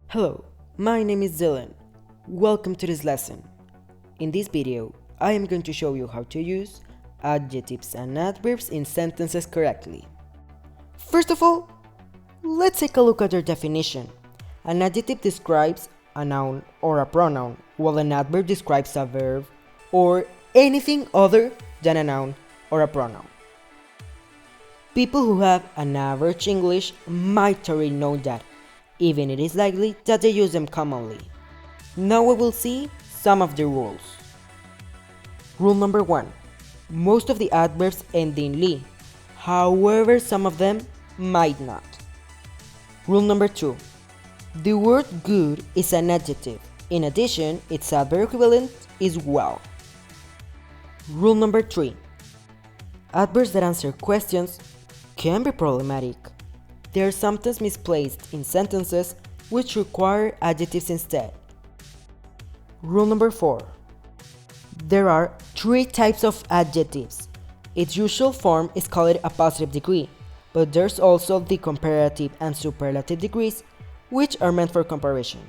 Hello, my name is Dylan. Welcome to this lesson. In this video, I am going to show you how to use adjectives and adverbs in sentences correctly. First of all, let's take a look at their definition. An adjective describes a noun or a pronoun, while an adverb describes a verb or anything other than a noun or a pronoun. People who have an average English might already know that, even it is likely that they use them commonly. Now we will see some of the rules. Rule number 1. Most of the adverbs end in "ly", however some of them might not. Rule number 2. The word good is an adjective. In addition, its adverb equivalent is well. Rule number 3. Adverbs that answer questions can be problematic. They are sometimes misplaced in sentences which require adjectives instead. Rule number 4. There are 3 types of adjectives. Its usual form is called a positive degree, but there's also the comparative and superlative degrees, which are meant for comparison.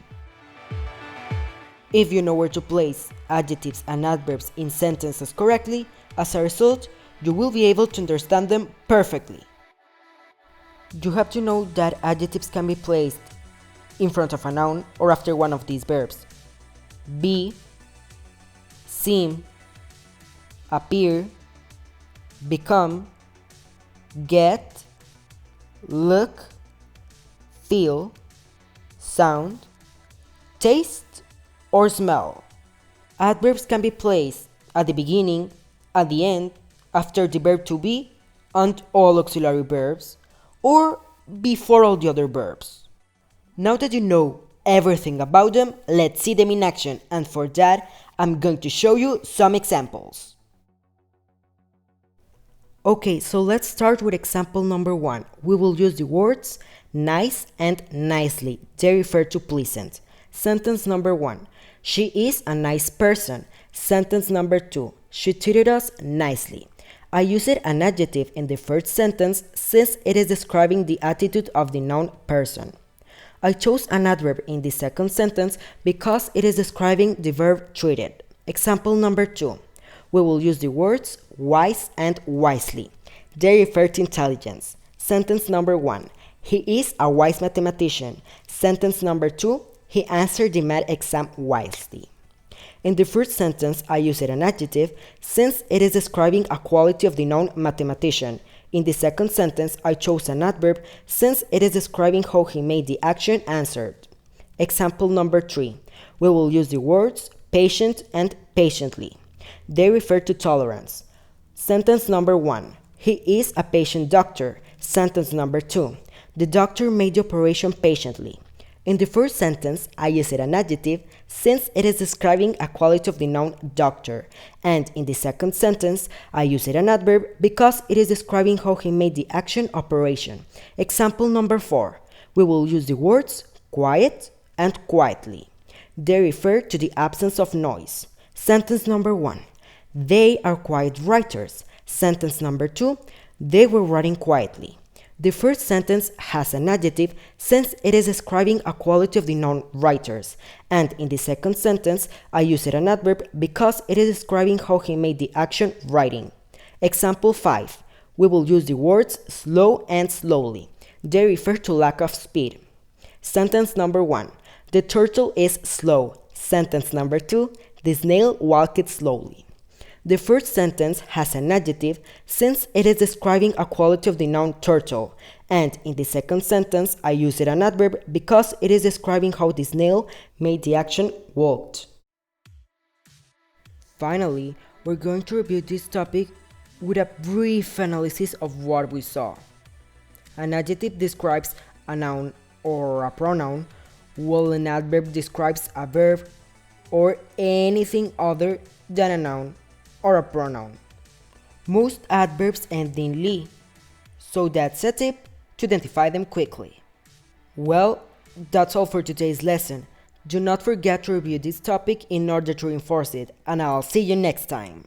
If you know where to place adjectives and adverbs in sentences correctly, as a result, you will be able to understand them perfectly. You have to know that adjectives can be placed in front of a noun or after one of these verbs: be, seem, appear, become, get, look, feel, sound, taste, or smell. Adverbs can be placed at the beginning, at the end, after the verb to be and all auxiliary verbs, or before all the other verbs. Now that you know everything about them, let's see them in action, and for that, I'm going to show you some examples. Okay, so let's start with example number 1. We will use the words nice and nicely. They refer to pleasant. Sentence number 1. She is a nice person. Sentence number 2. She treated us nicely. I used an adjective in the first sentence since it is describing the attitude of the noun person. I chose an adverb in the second sentence because it is describing the verb treated. Example number 2. We will use the words wise and wisely. They refer to intelligence. Sentence number 1. He is a wise mathematician. Sentence number 2. He answered the math exam wisely. In the first sentence, I used an adjective since it is describing a quality of the noun mathematician. In the second sentence, I chose an adverb since it is describing how he made the action answered. Example number 3. We will use the words patient and patiently. They refer to tolerance. Sentence number 1. He is a patient doctor. Sentence number 2. The doctor made the operation patiently. In the first sentence, I used an adjective since it is describing a quality of the noun doctor, and in the second sentence, I used an adverb because it is describing how he made the action operation. Example number 4. We will use the words quiet and quietly. They refer to the absence of noise. Sentence number 1. They are quiet writers. Sentence number 2. They were writing quietly. The first sentence has an adjective since it is describing a quality of the noun writers, and in the second sentence, I used an adverb because it is describing how he made the action writing. Example 5. We will use the words slow and slowly. They refer to lack of speed. Sentence number 1. The turtle is slow. Sentence number 2. The snail walked slowly. The first sentence has an adjective since it is describing a quality of the noun turtle, and in the second sentence I used an adverb because it is describing how the snail made the action walked. Finally, we're going to review this topic with a brief analysis of what we saw. An adjective describes a noun or a pronoun, while an adverb describes a verb or anything other than a noun or a pronoun. Most adverbs end in "ly", so that's a tip to identify them quickly. Well, that's all for today's lesson. Do not forget to review this topic in order to reinforce it, and I'll see you next time.